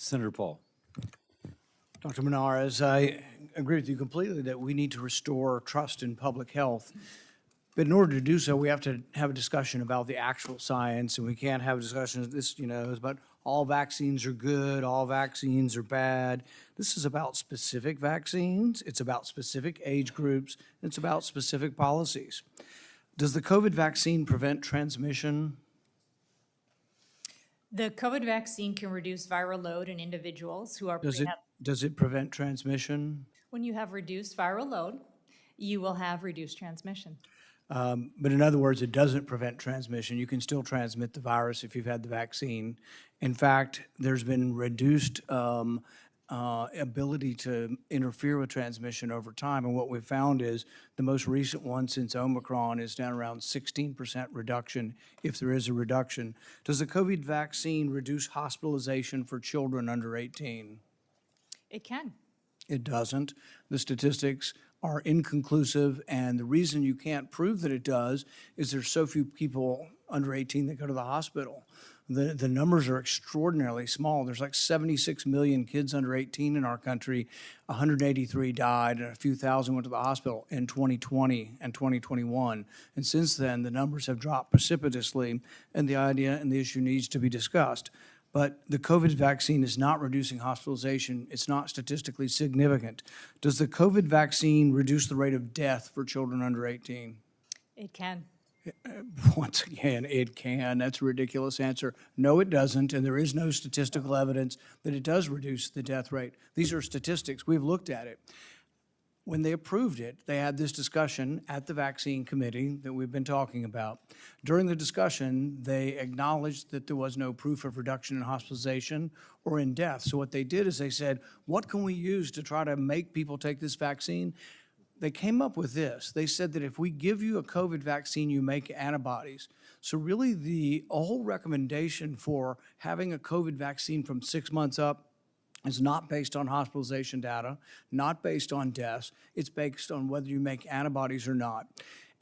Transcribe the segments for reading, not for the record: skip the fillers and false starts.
Senator Paul. Dr. Monarez, I agree with you completely that we need to restore trust in public health. But in order to do so, we have to have a discussion about the actual science, and we can't have a discussion, this, is about all vaccines are good, all vaccines are bad. This is about specific vaccines, it's about specific age groups, and it's about specific policies. Does the COVID vaccine prevent transmission? The COVID vaccine can reduce viral load in individuals who are Does it prevent transmission? When you have reduced viral load, you will have reduced transmission. But in other words, it doesn't prevent transmission. You can still transmit the virus if you've had the vaccine. In fact, there's been reduced ability to interfere with transmission over time. And what we've found is the most recent one since Omicron is down around 16% reduction, if there is a reduction. Does the COVID vaccine reduce hospitalization for children under 18? It can. It doesn't. The statistics are inconclusive, and the reason you can't prove that it does is there's so few people under 18 that go to the hospital. The numbers are extraordinarily small. There's like 76 million kids under 18 in our country. 183 died, and a few thousand went to the hospital in 2020 and 2021. And since then, the numbers have dropped precipitously, and the idea and the issue needs to be discussed. But the COVID vaccine is not reducing hospitalization. It's not statistically significant. Does the COVID vaccine reduce the rate of death for children under 18? It can. Once again, it can. That's a ridiculous answer. No, it doesn't, and there is no statistical evidence that it does reduce the death rate. These are statistics. We've looked at it. When they approved it, they had this discussion at the vaccine committee that we've been talking about. During the discussion, they acknowledged that there was no proof of reduction in hospitalization or in death. So what they did is they said, what can we use to try to make people take this vaccine? They came up with this. They said that if we give you a COVID vaccine, you make antibodies. So really the whole recommendation for having a COVID vaccine from 6 months up is not based on hospitalization data, not based on deaths. It's based on whether you make antibodies or not.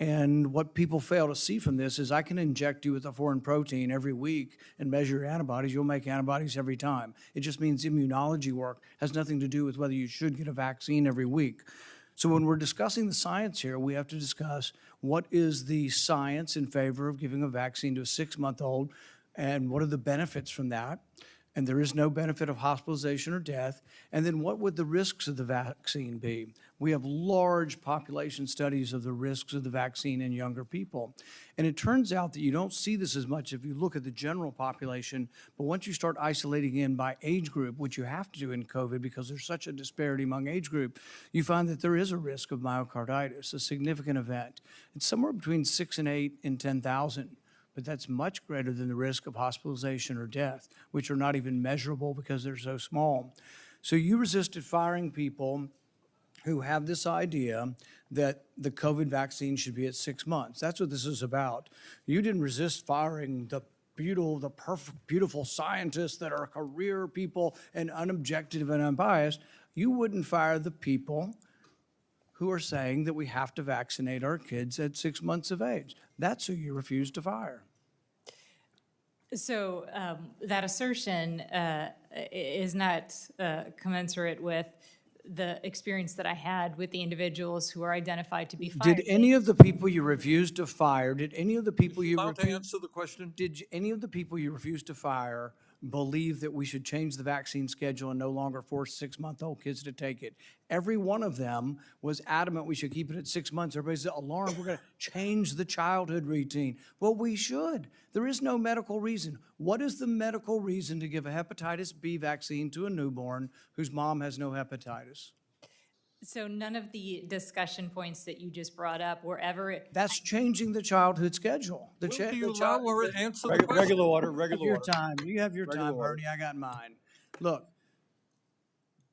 And what people fail to see from this is I can inject you with a foreign protein every week and measure your antibodies. You'll make antibodies every time. It just means immunology work has nothing to do with whether you should get a vaccine every week. So when we're discussing the science here, we have to discuss what is the science in favor of giving a vaccine to a 6-month-old and what are the benefits from that. And there is no benefit of hospitalization or death. And then what would the risks of the vaccine be? We have large population studies of the risks of the vaccine in younger people. And it turns out that you don't see this as much if you look at the general population, but once you start isolating in by age group, which you have to do in COVID because there's such a disparity among age group, you find that there is a risk of myocarditis, a significant event. It's somewhere between 6 and 8 in 10,000. But that's much greater than the risk of hospitalization or death, which are not even measurable because they're so small. So you resisted firing people who have this idea that the COVID vaccine should be at 6 months. That's what this is about. You didn't resist firing the perfect, beautiful scientists that are career people and unobjective and unbiased. You wouldn't fire the people who are saying that we have to vaccinate our kids at 6 months of age. That's who you refuse to fire. So that assertion is not commensurate with the experience that I had with the individuals who are identified to be fired. Did any of the people you refused to fire, did any of the people you Allowed to answer the question? Did any of the people you refused to fire believe that we should change the vaccine schedule and no longer force 6-month-old kids to take it? Every one of them was adamant we should keep it at 6 months. Everybody's alarmed, we're going to change the childhood routine. Well, we should. There is no medical reason. What is the medical reason to give a hepatitis B vaccine to a newborn whose mom has no hepatitis? So none of the discussion points that you just brought up were ever. That's changing the childhood schedule. Will you allow her to answer the question? Regular order, You have regular your order. time. You have your Regular time, order. Bernie. I got mine. Look,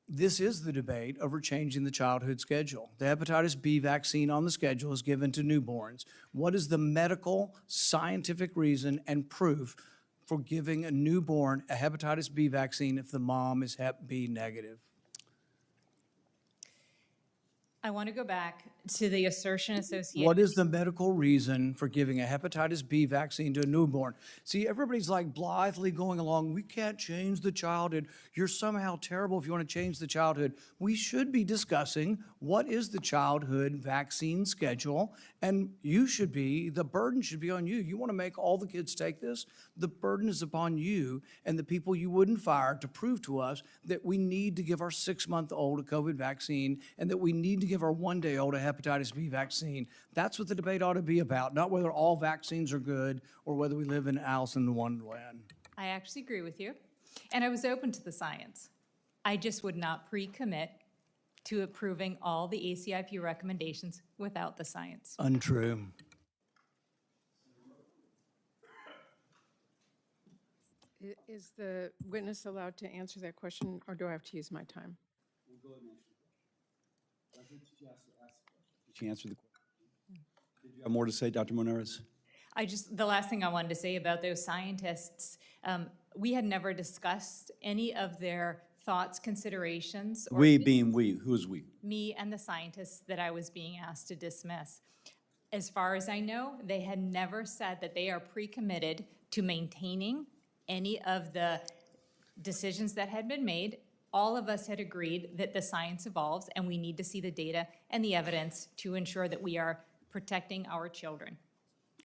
this is the debate over changing the childhood schedule. The hepatitis B vaccine on the schedule is given to newborns. What is the medical, scientific reason and proof for giving a newborn a hepatitis B vaccine if the mom is Hep B negative? I want to go back to the assertion associated. What is the medical reason for giving a hepatitis B vaccine to a newborn? See, everybody's like blithely going along, we can't change the childhood. You're somehow terrible if you want to change the childhood. We should be discussing what is the childhood vaccine schedule, and the burden should be on you. You want to make all the kids take this? The burden is upon you and the people you wouldn't fire to prove to us that we need to give our 6-month-old a COVID vaccine and that we need to give our 1-day-old a hepatitis B vaccine. That's what the debate ought to be about, not whether all vaccines are good or whether we live in Alice in Wonderland. I actually agree with you, and I was open to the science. I just would not pre-commit to approving all the ACIP recommendations without the science. Untrue. Is the witness allowed to answer that question, or do I have to use my time? She answered the question. Did you have more to say, Dr. Monarez? The last thing I wanted to say about those scientists, we had never discussed any of their thoughts, considerations. Or We being we. Who is we? me and the scientists that I was being asked to dismiss. As far as I know, they had never said that they are pre-committed to maintaining any of the decisions that had been made. All of us had agreed that the science evolves and we need to see the data and the evidence to ensure that we are protecting our children.